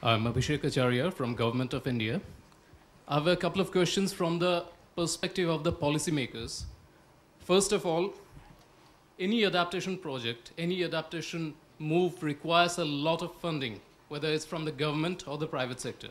I'm Abhishek Acharya from Government of India. I have a couple of questions from the perspective of the policymakers. First of all, any adaptation project, any adaptation move requires a lot of funding, whether it's from the government or the private sector.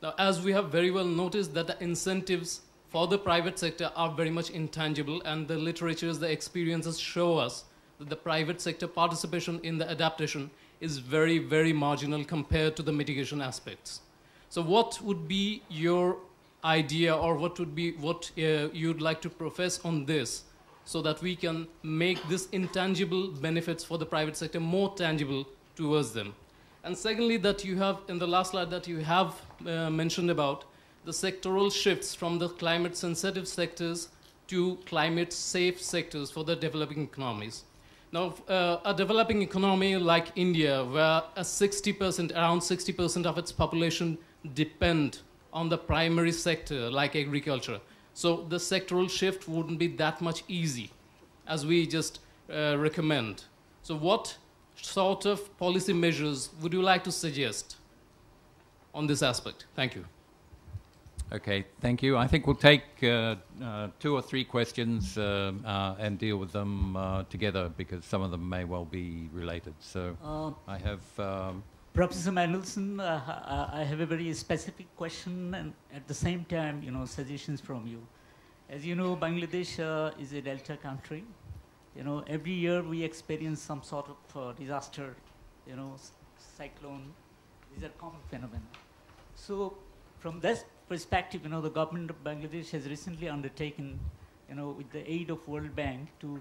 Now, as we have very well noticed that the incentives for the private sector are very much intangible, and the literatures, the experiences show us that the private sector participation in the adaptation is very, very marginal compared to the mitigation aspects. So what would be your idea, or what would be what you'd like to profess on this, so that we can make this intangible benefits for the private sector more tangible towards them? And secondly, that you have, in the last slide, that you have mentioned about the sectoral shifts from the climate sensitive sectors to climate safe sectors for the developing economies. Now, a developing economy like India, where around 60% of its population depend on the primary sector, like agriculture. So the sectoral shift wouldn't be that much easy, as we just recommend. So what sort of policy measures would you like to suggest on this aspect? Thank you. Okay, thank you. I think we'll take 2 or 3 questions and deal with them together, because some of them may well be related. So I have... Professor Mandelson, I have a very specific question, and at the same time, suggestions from you. As you know, Bangladesh is a delta country. Every year we experience some sort of disaster, cyclone. These are common phenomena. So from this perspective, the government of Bangladesh has recently undertaken, with the aid of World Bank, to,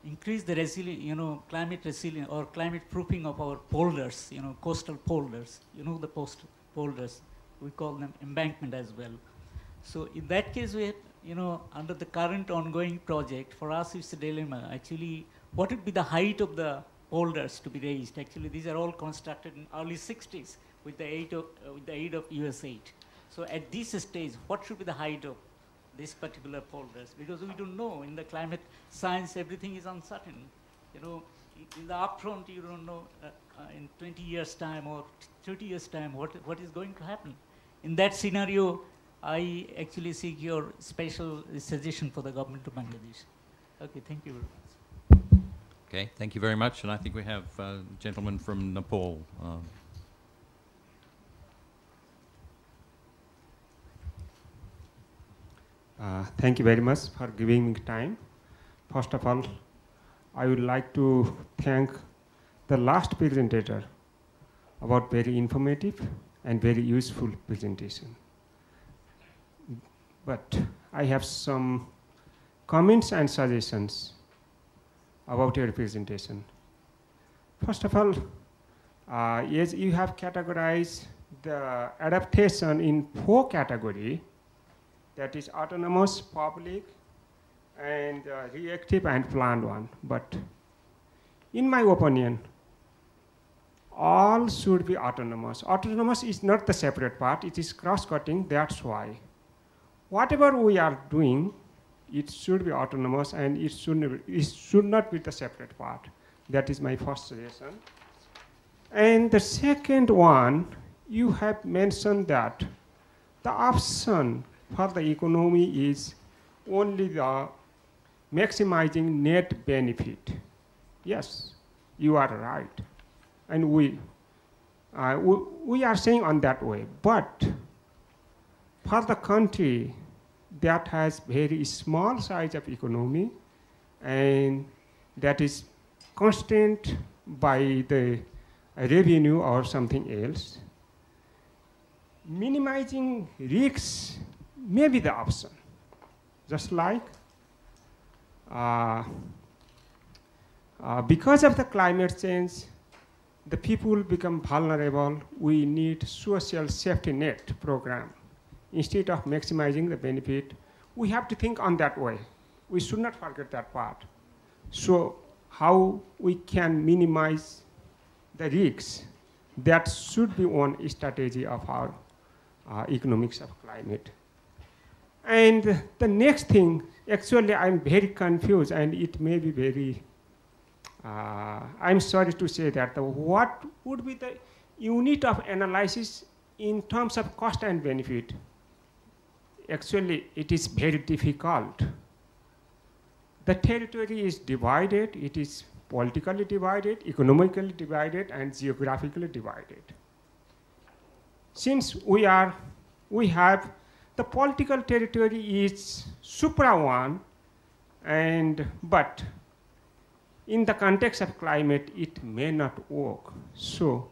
increase the climate resilience or climate proofing of our polders, coastal polders. The coastal polders, we call them embankment as well. So in that case, we have, under the current ongoing project, for us it's a dilemma. Actually, what would be the height of the polders to be raised? Actually, these are all constructed in early 60s with the aid of US aid. So at this stage, what should be the height of this particular polders? Because we don't know. In the climate science, everything is uncertain. In the upfront, you don't know in 20 years' time or 30 years' time what is going to happen. In that scenario, I actually seek your special suggestion for the government of Bangladesh. Okay, thank you very much. Okay, thank you very much. And I think we have a gentleman from Nepal. Thank you very much for giving me time. First of all, I would like to thank the last presenter about very informative and very useful presentation. But I have some comments and suggestions about your presentation. First of all, yes, you have categorized the adaptation in 4 categories. That is autonomous, public, and reactive and planned one. But in my opinion, all should be autonomous. Autonomous is not the separate part, it is cross-cutting, that's why. Whatever we are doing, it should be autonomous, and it should not be the separate part. That is my first suggestion. And the second one, you have mentioned that the option for the economy is only the maximizing net benefit. Yes, you are right. And we are saying on that way. But for the country that has very small size of economy and that is constrained by the revenue or something else, minimizing risks may be the option. Just like because of the climate change, the people become vulnerable. We need social safety net program. Instead of maximizing the benefit, we have to think on that way. We should not forget that part. So how we can minimize the risks, that should be one strategy of our economics of climate. And the next thing, actually I'm very confused, and it may be very, I'm sorry to say that, what would be the unit of analysis in terms of cost and benefit, actually it is very difficult. The territory is divided, it is politically divided, economically divided, and geographically divided. Since we have the political territory is supra one, but in the context of climate, it may not work. So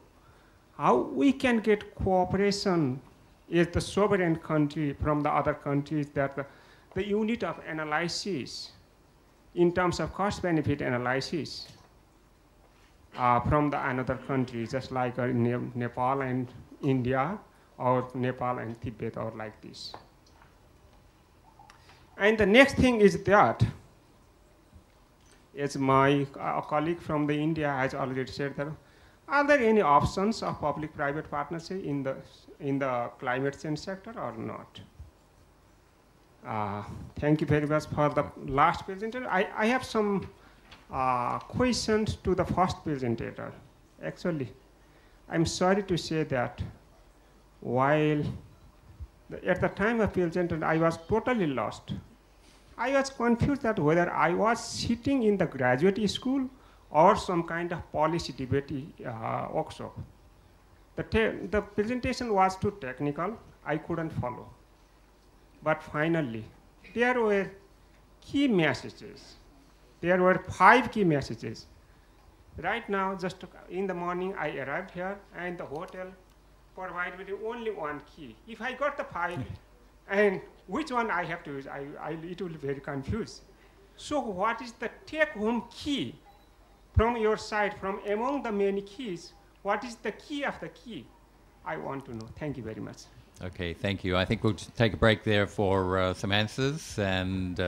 how we can get cooperation as the sovereign country from the other countries, that the unit of analysis in terms of cost-benefit analysis from the another country, just like Nepal and India, or Nepal and Tibet, or like this. And the next thing is that, as my colleague from the India has already said, that are there any options of public-private partnership in the climate change sector or not? Thank you very much for the last presenter. I have some questions to the first presenter. Actually, I'm sorry to say that while at the time of presentation, I was totally lost. I was confused that whether I was sitting in the graduate school or some kind of policy debate workshop. The presentation was too technical. I couldn't follow. But finally, there were key messages. There were 5 key messages. Right now, just in the morning, I arrived here, and the hotel provided me only 1 key. If I got the 5, and which one I have to use, it will be very confused. So what is the take-home key from your side, from among the many keys? What is the key of the key? I want to know. Thank you very much. Okay, thank you. I think we'll just take a break there for some answers, and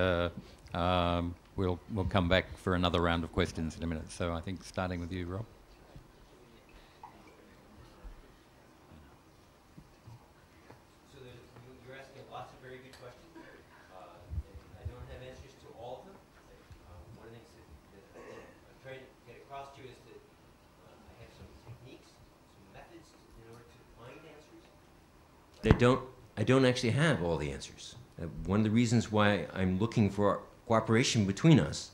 we'll come back for another round of questions in a minute. So I think starting with you, Rob. So you're asking lots of very good questions. I don't have answers to all of them. One of the things that I'm trying to get across to you is that I have some techniques, some methods in order to find answers. I don't actually have all the answers. One of the reasons why I'm looking for cooperation between us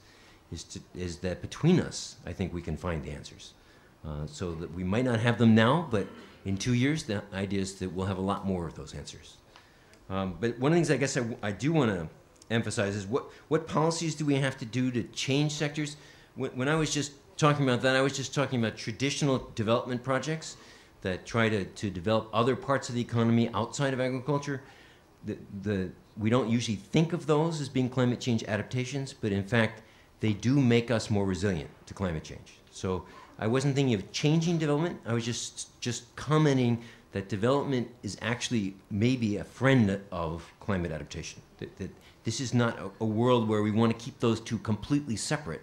is that between us, I think we can find the answers. So that we might not have them now, but in 2 years, the idea is that we'll have a lot more of those answers. But one of the things I guess I do want to emphasize is what policies do we have to do to change sectors? When I was just talking about that, I was just talking about traditional development projects that try to develop other parts of the economy outside of agriculture. We don't usually think of those as being climate change adaptations, but in fact, they do make us more resilient to climate change. So I wasn't thinking of changing development. I was just commenting that development is actually maybe a friend of climate adaptation. That this is not a world where we want to keep those two completely separate.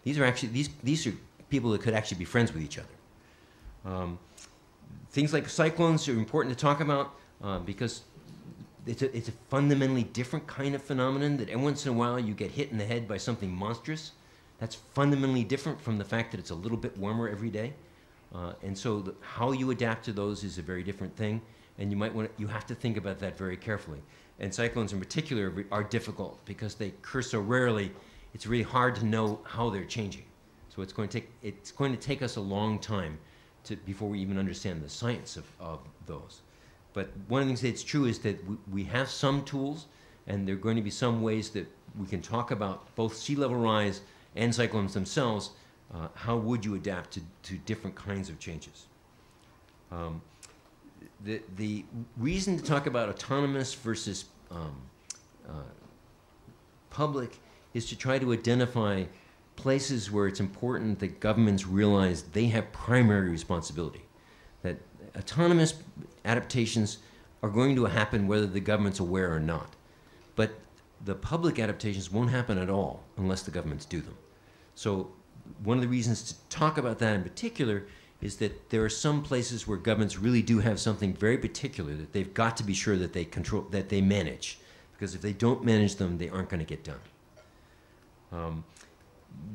These are actually these are people that could actually be friends with each other. Things like cyclones are important to talk about because it's a fundamentally different kind of phenomenon that every once in a while you get hit in the head by something monstrous. That's fundamentally different from the fact that it's a little bit warmer every day. And so how you adapt to those is a very different thing. And you have to think about that very carefully. And cyclones in particular are difficult because they occur so rarely. It's really hard to know how they're changing. So it's going to take us a long time before we even understand the science of those. But one of the things that's true is that we have some tools, and there are going to be some ways that we can talk about both sea level rise and cyclones themselves. How would you adapt to different kinds of changes? The reason to talk about autonomous versus public is to try to identify places where it's important that governments realize they have primary responsibility. That autonomous adaptations are going to happen whether the government's aware or not. But the public adaptations won't happen at all unless the governments do them. So one of the reasons to talk about that in particular is that there are some places where governments really do have something very particular that they've got to be sure that they control, that they manage. Because if they don't manage them, they aren't going to get done.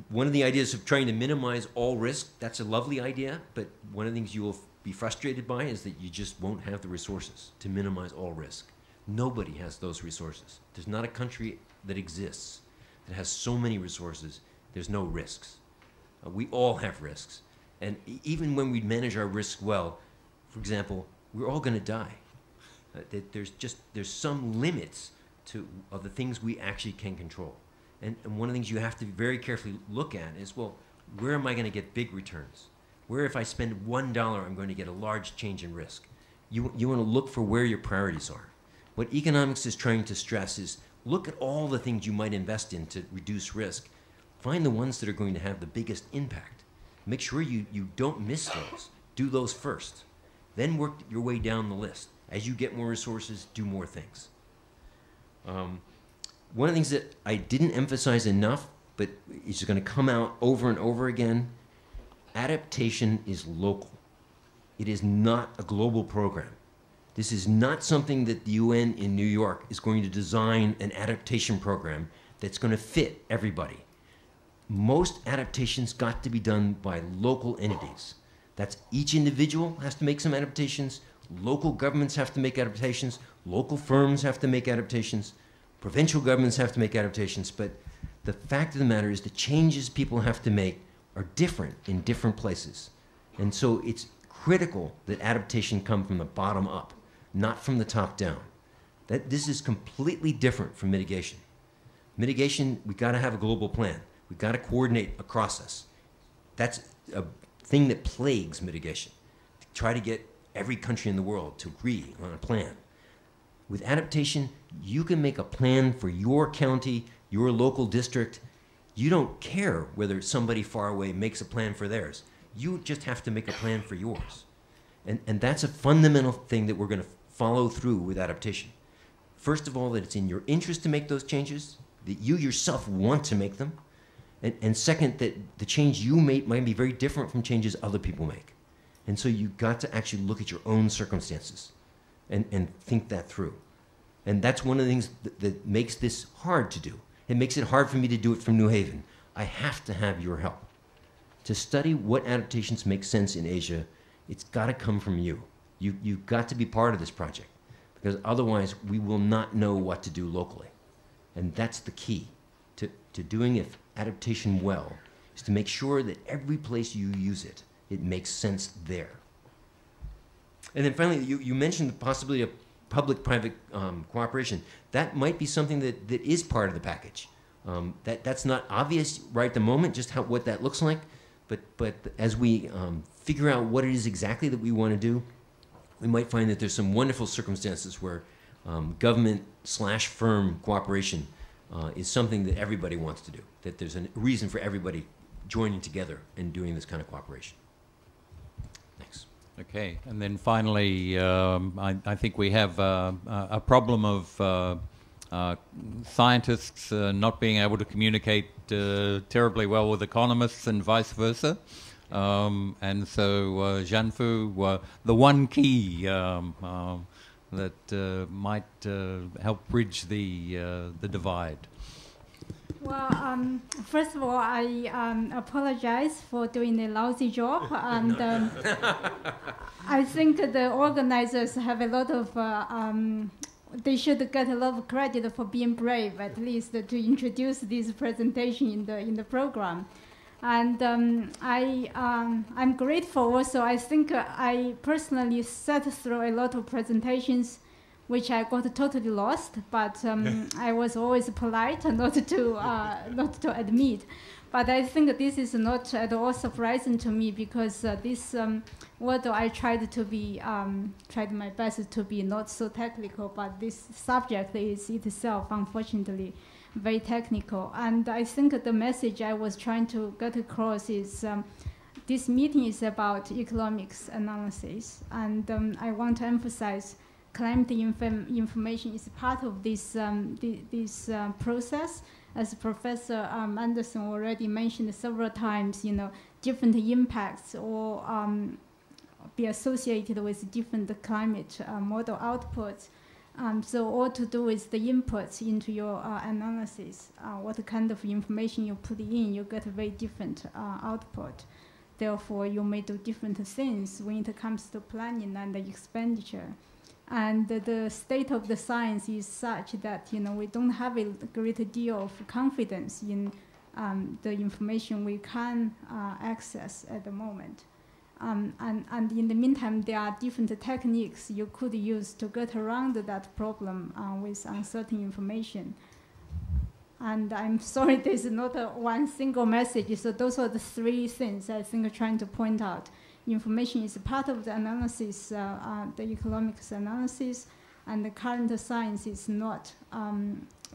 One of the ideas of trying to minimize all risk, that's a lovely idea, but one of the things you will be frustrated by is that you just won't have the resources to minimize all risk. Nobody has those resources. There's not a country that exists that has so many resources, there's no risks. We all have risks. And even when we manage our risks well, for example, we're all going to die. There's some limits of the things we actually can control. And one of the things you have to very carefully look at is, well, where am I going to get big returns? Where if I spend $1, I'm going to get a large change in risk? You want to look for where your priorities are. What economics is trying to stress is look at all the things you might invest in to reduce risk. Find the ones that are going to have the biggest impact. Make sure you don't miss those. Do those first. Then work your way down the list. As you get more resources, do more things. One of the things that I didn't emphasize enough, but is going to come out over and over again, adaptation is local. It is not a global program. This is not something that the UN in New York is going to design an adaptation program that's going to fit everybody. Most adaptations got to be done by local entities. That's each individual has to make some adaptations, local governments have to make adaptations, local firms have to make adaptations, provincial governments have to make adaptations, but the fact of the matter is the changes people have to make are different in different places. And so it's critical that adaptation come from the bottom up, not from the top down. This is completely different from mitigation. Mitigation, we got to have a global plan. We got to coordinate across us. That's a thing that plagues mitigation. Try to get every country in the world to agree on a plan. With adaptation, you can make a plan for your county, your local district. You don't care whether somebody far away makes a plan for theirs. You just have to make a plan for yours. And that's a fundamental thing that we're going to follow through with adaptation. First of all, that it's in your interest to make those changes, that you yourself want to make them. And second, that the change you make might be very different from changes other people make. And so you've got to actually look at your own circumstances and think that through. And that's one of the things that makes this hard to do. It makes it hard for me to do it from New Haven. I have to have your help. To study what adaptations make sense in Asia, it's got to come from you. You've got to be part of this project, because otherwise we will not know what to do locally. And that's the key to doing adaptation well, is to make sure that every place you use it, it makes sense there. And then finally, you mentioned the possibility of public-private cooperation. That might be something that is part of the package. That's not obvious right at the moment, just what that looks like. But as we figure out what it is exactly that we want to do, we might find that there's some wonderful circumstances where government/firm cooperation is something that everybody wants to do, that there's a reason for everybody joining together and doing this kind of cooperation. Thanks. Okay, and then finally, I think we have a problem of scientists not being able to communicate terribly well with economists and vice versa. And so, Jianfu, the one key that might help bridge the divide. Well, first of all, I apologize for doing a lousy job, and I think the organizers have a lot of, they should get a lot of credit for being brave, at least to introduce this presentation in the program. And I'm grateful also. I think I personally sat through a lot of presentations which I got totally lost, but I was always polite not to admit. But I think this is not at all surprising to me, because although I tried my best to be not so technical, but this subject is itself, unfortunately, very technical. And I think the message I was trying to get across is this meeting is about economics analysis, and I want to emphasize climate information is part of this process. As Professor Anderson already mentioned several times, different impacts or be associated with different climate model outputs. So all to do with the inputs into your analysis, what kind of information you put in, you get a very different output. Therefore, you may do different things when it comes to planning and the expenditure. And the state of the science is such that we don't have a great deal of confidence in the information we can access at the moment. And in the meantime, there are different techniques you could use to get around that problem with uncertain information. And I'm sorry, there's not one single message. So those are the three things I think I'm trying to point out. Information is part of the analysis, the economics analysis, and the current science is not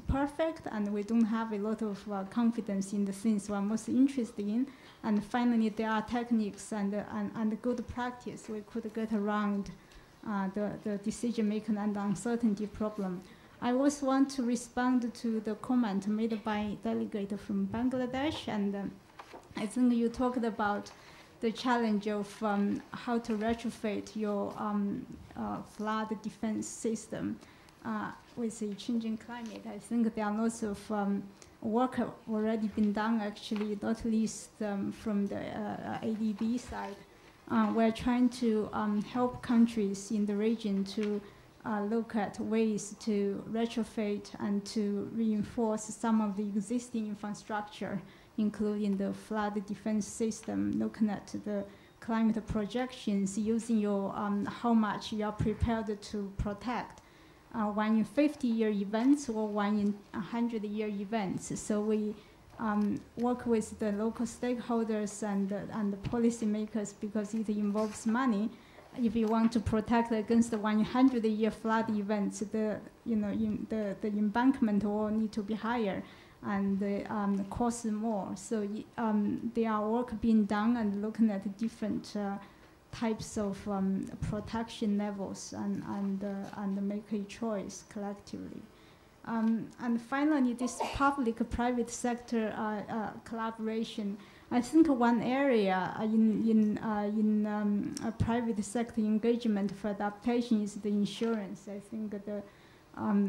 perfect, and we don't have a lot of confidence in the things we're most interested in. And finally, there are techniques and good practice we could get around the decision-making and uncertainty problem. I also want to respond to the comment made by delegate from Bangladesh, and I think you talked about the challenge of how to retrofit your flood defense system with the changing climate. I think there are lots of work already been done, actually, not least from the ADB side. We're trying to help countries in the region to look at ways to retrofit and to reinforce some of the existing infrastructure, including the flood defense system, looking at the climate projections, using your how much you are prepared to protect, one in 50-year events or one in 100-year events. So we work with the local stakeholders and the policymakers because it involves money. If you want to protect against the 100-year flood events, the embankment will need to be higher and the cost more. So there are work being done and looking at different types of protection levels and make a choice collectively. And finally, this public-private sector collaboration. I think one area in a private sector engagement for adaptation is the insurance. I think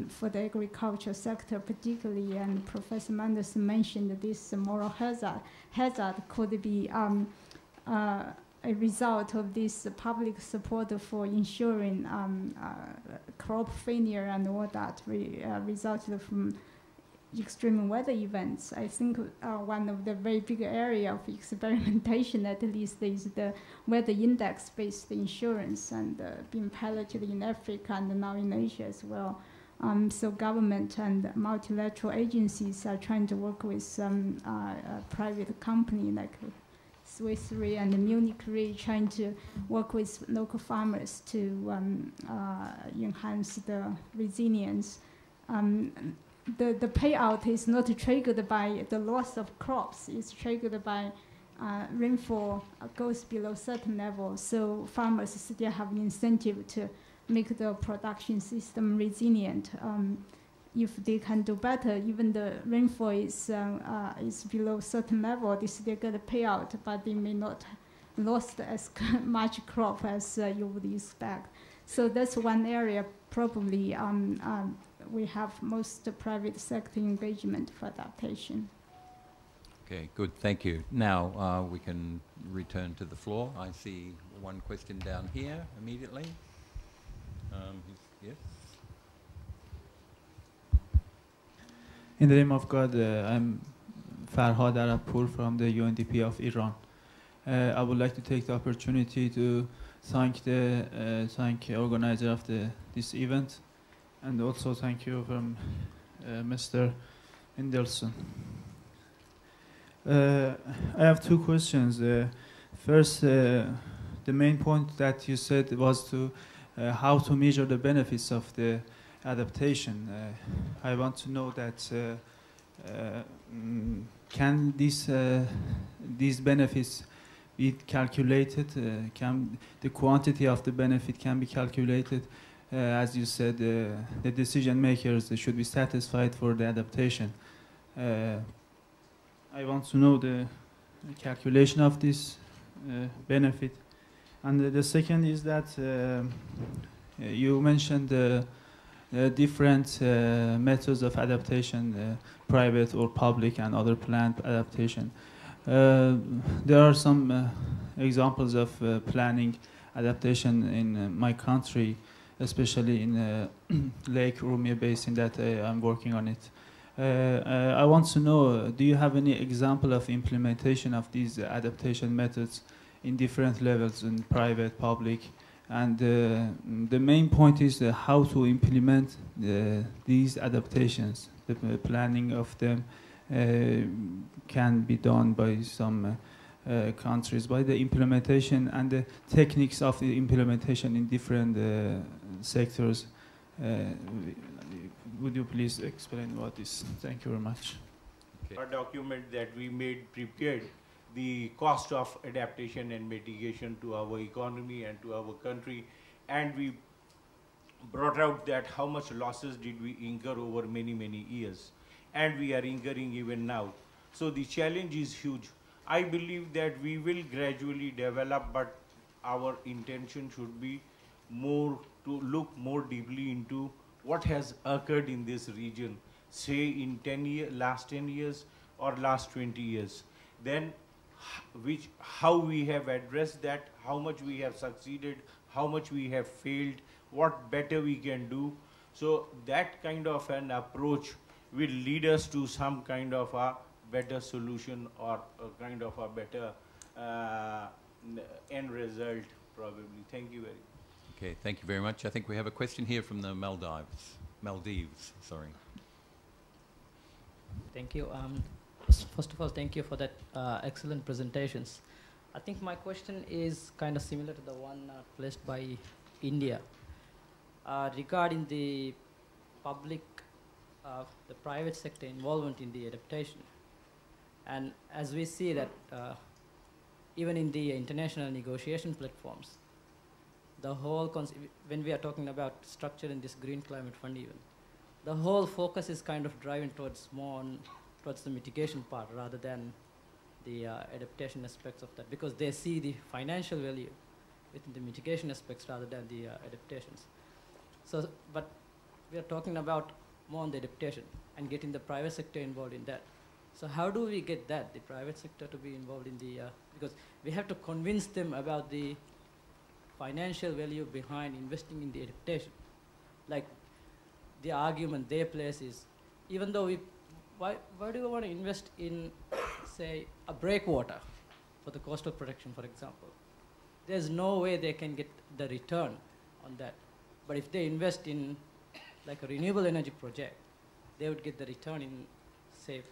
for the agriculture sector particularly, and Professor Manderson mentioned this moral hazard could be a result of this public support for ensuring crop failure and all that resulted from extreme weather events. I think one of the very big area of experimentation, at least, is the weather index-based insurance, and being piloted in Africa and now in Asia as well. So government and multilateral agencies are trying to work with some private company like Swiss Re and Munich Re, trying to work with local farmers to enhance the resilience. The payout is not triggered by the loss of crops. It's triggered by rainfall goes below certain level. So farmers still have an incentive to make the production system resilient. If they can do better, even the rainfall is below certain level, they still get a payout, but they may not lost as much crop as you would expect. So that's one area probably we have most private sector engagement for adaptation. Okay, good, thank you. Now we can return to the floor. I see one question down here immediately. Yes? In the name of God, I'm Farhad Arabpour from the UNDP of Iran. I would like to take the opportunity to thank the organizer of this event, and also thank you from Mr. Mendelsohn. I have two questions. First, the main point that you said was to how to measure the benefits of the adaptation. I want to know that can these benefits be calculated? Can the quantity of the benefit can be calculated? As you said, the decision makers should be satisfied for the adaptation. I want to know the calculation of this benefit. And the second is that you mentioned different methods of adaptation, private or public and other planned adaptation. There are some examples of planning adaptation in my country, especially in Lake Urmia Basin that I'm working on it. I want to know, do you have any example of implementation of these adaptation methods in different levels, in private, public? And the main point is how to implement these adaptations. The planning of them can be done by some countries, by the implementation and the techniques of the implementation in different sectors. Would you please explain about this? Thank you very much. Okay. A document that we prepared the cost of adaptation and mitigation to our economy and to our country, and we brought out that how much losses did we incur over many, many years, and we are incurring even now. So the challenge is huge. I believe that we will gradually develop, but our intention should be more to look more deeply into what has occurred in this region, say in last 10 years or last 20 years. Then how we have addressed that, how much we have succeeded, how much we have failed, what better we can do. So that kind of an approach will lead us to some kind of a better solution or a kind of a better end result probably. Thank you very much. Okay, thank you very much. I think we have a question here from the Maldives, sorry. Thank you. First of all, thank you for that excellent presentations. I think my question is kind of similar to the one placed by India regarding the public, the private sector involvement in the adaptation. And as we see that even in the international negotiation platforms, the whole when we are talking about structure in this Green Climate Fund even, the whole focus is kind of driving towards towards the mitigation part rather than the adaptation aspects of that, because they see the financial value within the mitigation aspects rather than the adaptations. So, but we are talking about more on the adaptation and getting the private sector involved in that. So how do we get that, the private sector to be involved in the, because we have to convince them about the financial value behind investing in the adaptation. Like the argument they place is, even though why do you want to invest in, say, a breakwater for the coastal protection, for example? There's no way they can get the return on that. But if they invest in like a renewable energy project, they would get the return in, say,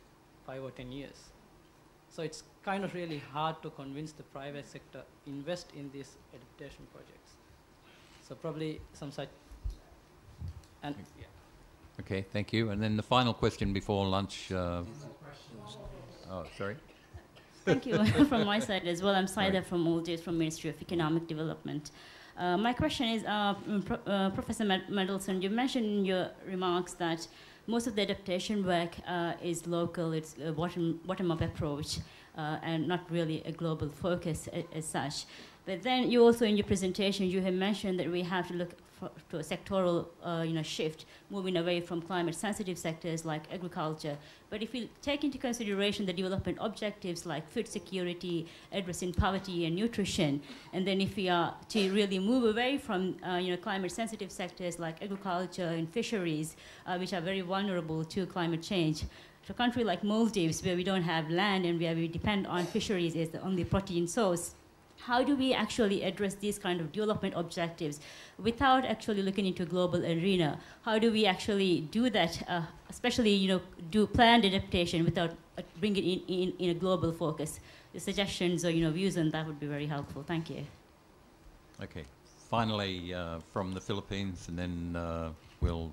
5 or 10 years. So it's kind of really hard to convince the private sector invest in these adaptation projects. So probably some such, and yeah. Okay, thank you. And then the final question before lunch. Oh, sorry. Thank you from my side as well. I'm Saida from Maldives, from Ministry of Economic Development. My question is, Professor Mendelsohn, you mentioned in your remarks that most of the adaptation work is local, it's a bottom-up approach, and not really a global focus as such. But then you also, in your presentation, you have mentioned that we have to look to a sectoral shift, moving away from climate-sensitive sectors like agriculture. But if we take into consideration the development objectives like food security, addressing poverty and nutrition, and then if we are to really move away from climate-sensitive sectors like agriculture and fisheries, which are very vulnerable to climate change, to a country like Maldives, where we don't have land and where we depend on fisheries as the only protein source, how do we actually address these kind of development objectives without actually looking into a global arena? How do we actually do that, especially do planned adaptation without bringing it in a global focus? The suggestions or views on that would be very helpful. Thank you. Okay. Finally, from the Philippines, and then we'll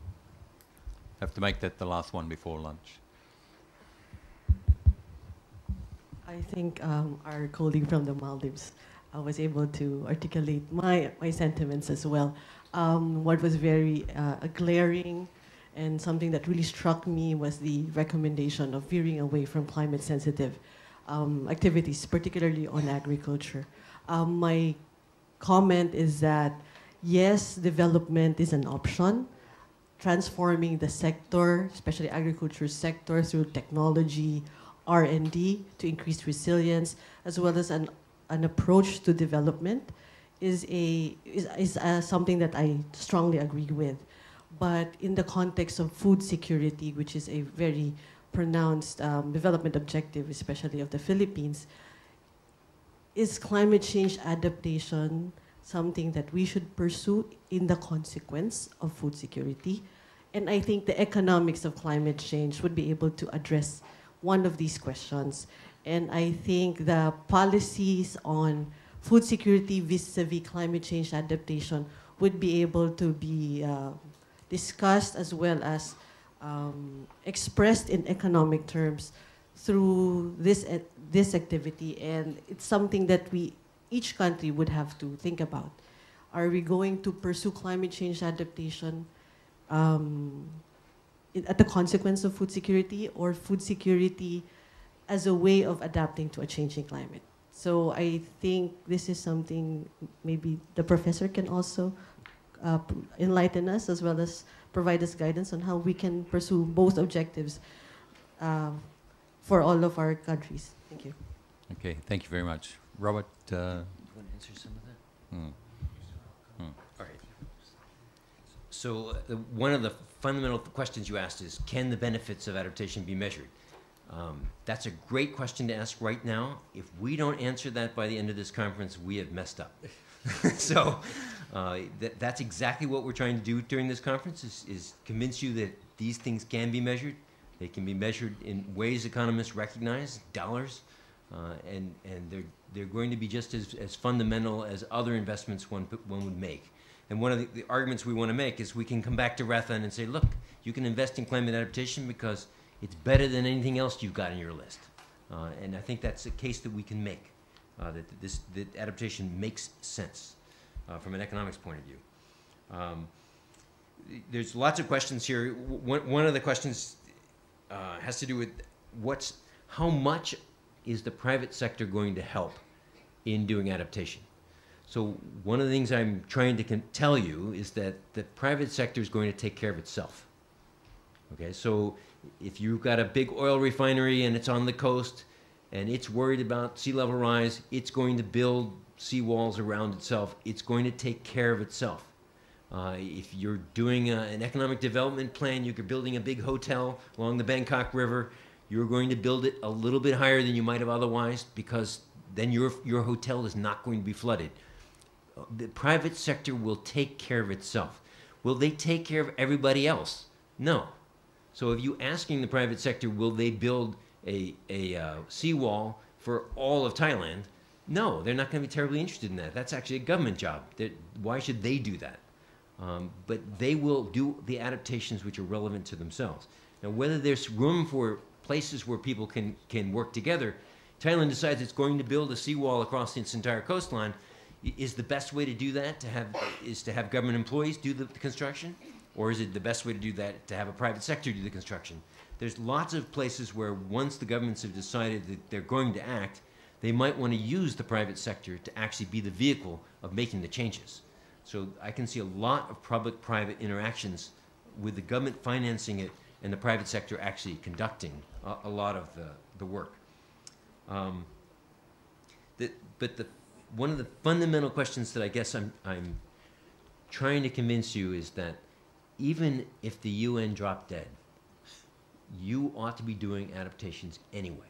have to make that the last one before lunch. I think our colleague from the Maldives was able to articulate my sentiments as well. What was very glaring and something that really struck me was the recommendation of veering away from climate-sensitive activities, particularly on agriculture. My comment is that, yes, development is an option. Transforming the sector, especially agriculture sector, through technology, R&D to increase resilience, as well as an approach to development is something that I strongly agree with. But in the context of food security, which is a very pronounced development objective, especially of the Philippines, is climate change adaptation something that we should pursue in the consequence of food security? And I think the economics of climate change would be able to address one of these questions. And I think the policies on food security vis-a-vis climate change adaptation would be able to be discussed as well as expressed in economic terms through this activity. And it's something that each country would have to think about. Are we going to pursue climate change adaptation at the consequence of food security, or food security as a way of adapting to a changing climate? So I think this is something maybe the professor can also enlighten us, as well as provide us guidance on how we can pursue both objectives for all of our countries. Thank you. Okay, thank you very much. Robert? Do you want to answer some of that? All right. So one of the fundamental questions you asked is, can the benefits of adaptation be measured? That's a great question to ask right now. If we don't answer that by the end of this conference, we have messed up. So that's exactly what we're trying to do during this conference, is convince you that these things can be measured. They can be measured in ways economists recognize, dollars, and they're going to be just as fundamental as other investments one would make. And one of the arguments we want to make is we can come back to Rathan and say, look, you can invest in climate adaptation because it's better than anything else you've got on your list. And I think that's a case that we can make, that adaptation makes sense from an economics point of view. There's lots of questions here. One of the questions has to do with how much is the private sector going to help in doing adaptation? So one of the things I'm trying to tell you is that the private sector is going to take care of itself. Okay, so if you've got a big oil refinery and it's on the coast and it's worried about sea level rise, it's going to build seawalls around itself. It's going to take care of itself. If you're doing an economic development plan, you're building a big hotel along the Bangkok River, you're going to build it a little bit higher than you might have otherwise, because then your hotel is not going to be flooded. The private sector will take care of itself. Will they take care of everybody else? No. So if you're asking the private sector, will they build a seawall for all of Thailand? No, they're not going to be terribly interested in that. That's actually a government job. Why should they do that? But they will do the adaptations which are relevant to themselves. Now, whether there's room for places where people can work together, Thailand decides it's going to build a seawall across its entire coastline. Is the best way to do that to have government employees do the construction? Or is it the best way to do that to have a private sector do the construction? There's lots of places where once the governments have decided that they're going to act, they might want to use the private sector to actually be the vehicle of making the changes. So I can see a lot of public-private interactions with the government financing it and the private sector actually conducting a lot of the work. One of the fundamental questions that I guess I'm trying to convince you is that even if the UN dropped dead, you ought to be doing adaptations anyway.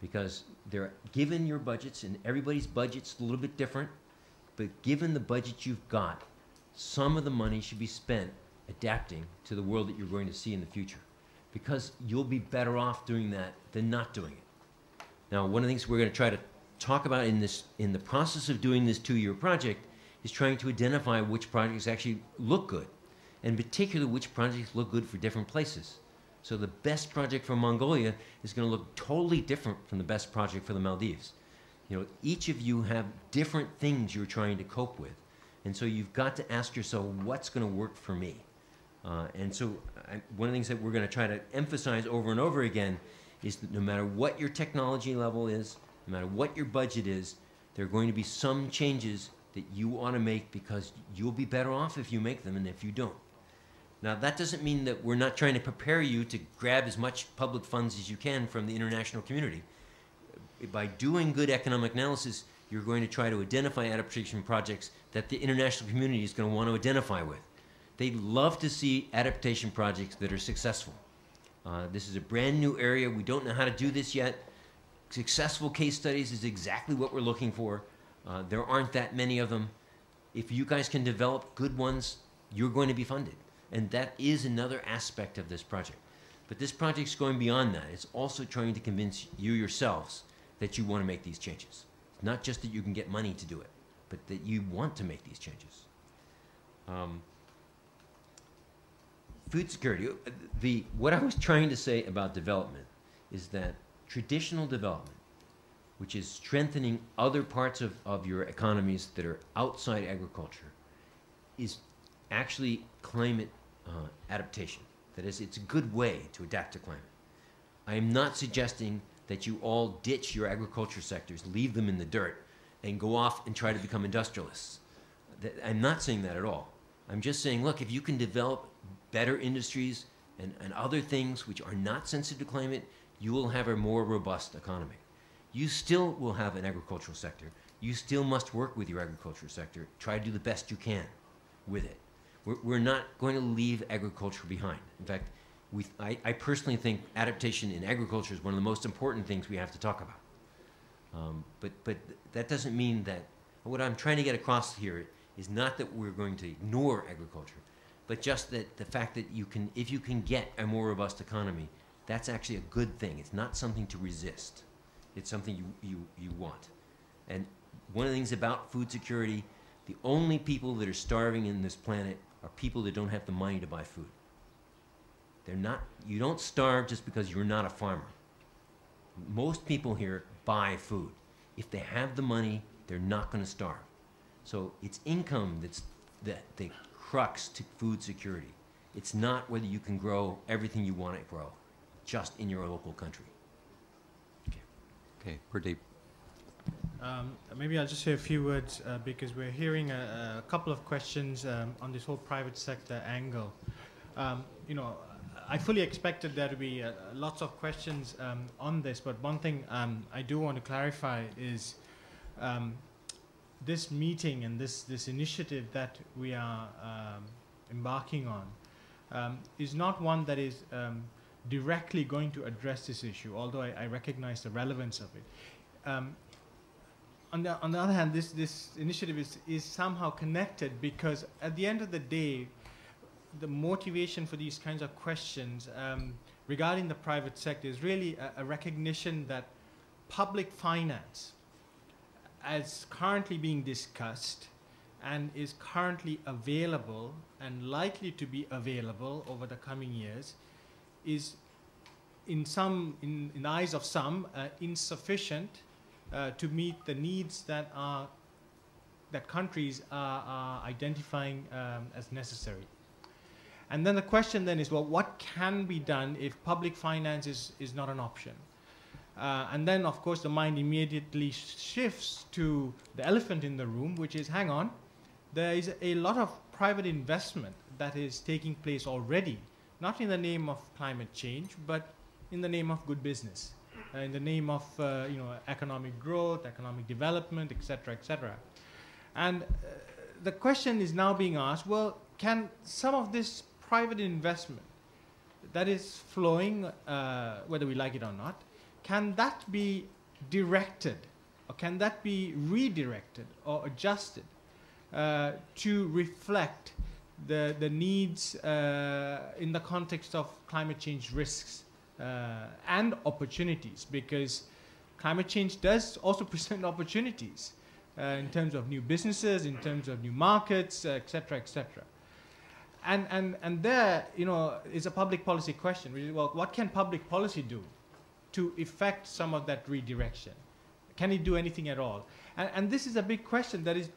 Because given your budgets, and everybody's budget's a little bit different, but given the budget you've got, some of the money should be spent adapting to the world that you're going to see in the future. Because you'll be better off doing that than not doing it. Now, one of the things we're going to try to talk about in the process of doing this 2-year project is trying to identify which projects actually look good, and particularly which projects look good for different places. So the best project for Mongolia is going to look totally different from the best project for the Maldives. You know, each of you have different things you're trying to cope with, and so you've got to ask yourself, what's going to work for me? And so one of the things that we're going to try to emphasize over and over again is that no matter what your technology level is, no matter what your budget is, there are going to be some changes that you ought to make because you'll be better off if you make them and if you don't. Now, that doesn't mean that we're not trying to prepare you to grab as much public funds as you can from the international community. By doing good economic analysis, you're going to try to identify adaptation projects that the international community is going to want to identify with. They love to see adaptation projects that are successful. This is a brand new area. We don't know how to do this yet. Successful case studies is exactly what we're looking for. There aren't that many of them. If you guys can develop good ones, you're going to be funded. And that is another aspect of this project. But this project's going beyond that. It's also trying to convince you yourselves that you want to make these changes. It's not just that you can get money to do it, but that you want to make these changes. Food security. What I was trying to say about development is that traditional development, which is strengthening other parts of your economies that are outside agriculture, is actually climate adaptation. That is, it's a good way to adapt to climate. I am not suggesting that you all ditch your agriculture sectors, leave them in the dirt, and go off and try to become industrialists. I'm not saying that at all. I'm just saying, look, if you can develop better industries and other things which are not sensitive to climate, you will have a more robust economy. You still will have an agricultural sector. You still must work with your agricultural sector. Try to do the best you can with it. We're not going to leave agriculture behind. In fact, I personally think adaptation in agriculture is one of the most important things we have to talk about. But that doesn't mean that, what I'm trying to get across here is not that we're going to ignore agriculture, but just that the fact that if you can get a more robust economy, that's actually a good thing. It's not something to resist. It's something you want. And one of the things about food security, the only people that are starving in this planet are people that don't have the money to buy food. You don't starve just because you're not a farmer. Most people here buy food. If they have the money, they're not going to starve. So it's income that's the crux to food security. It's not whether you can grow everything you want to grow, just in your local country. Okay, Pradeep. Maybe I'll just say a few words because we're hearing a couple of questions on this whole private sector angle. You know, I fully expected there to be lots of questions on this, but one thing I do want to clarify is this meeting and this initiative that we are embarking on is not one that is directly going to address this issue, although I recognize the relevance of it. On the other hand, this initiative is somehow connected because at the end of the day, the motivation for these kinds of questions regarding the private sector is really a recognition that public finance, as currently being discussed and is currently available and likely to be available over the coming years, is in the eyes of some insufficient to meet the needs that countries are identifying as necessary. And then the question then is, well, what can be done if public finance is not an option? And then, of course, the mind immediately shifts to the elephant in the room, which is, hang on, there is a lot of private investment that is taking place already, not in the name of climate change, but in the name of good business, in the name of economic growth, economic development, etc., etc. And the question is now being asked, well, can some of this private investment that is flowing, whether we like it or not, can that be directed, or can that be redirected or adjusted to reflect the needs in the context of climate change risks and opportunities? Because climate change does also present opportunities in terms of new businesses, in terms of new markets, etc., etc. And there, is a public policy question. Well, what can public policy do to effect some of that redirection? Can it do anything at all? And this is a big question that is,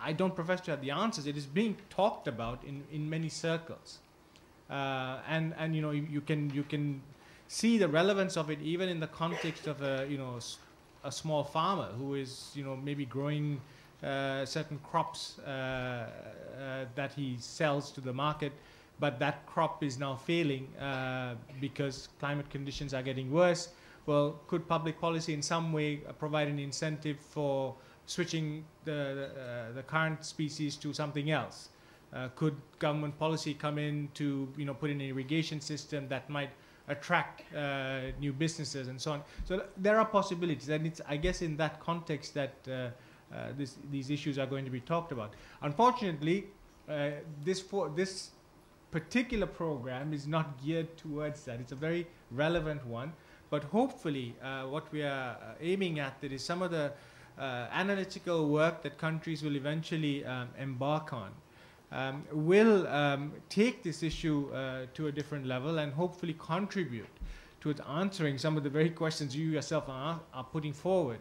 I don't profess to have the answers. It is being talked about in many circles, and you can see the relevance of it even in the context of a small farmer who is maybe growing certain crops that he sells to the market but that crop is now failing because climate conditions are getting worse. Well, could public policy in some way provide an incentive for switching the current species to something else? Could government policy come in to put in an irrigation system that might attract new businesses and so on? So there are possibilities, and it's, I guess, in that context that these issues are going to be talked about. Unfortunately, this particular program is not geared towards that. It's a very relevant one, but hopefully what we are aiming at that is some of the analytical work that countries will eventually embark on will take this issue to a different level and hopefully contribute to answering some of the very questions you yourself are putting forward.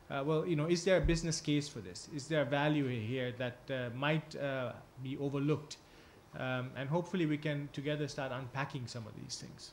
Well, is there a business case for this? Is there a value here that might be overlooked? And hopefully we can together start unpacking some of these things.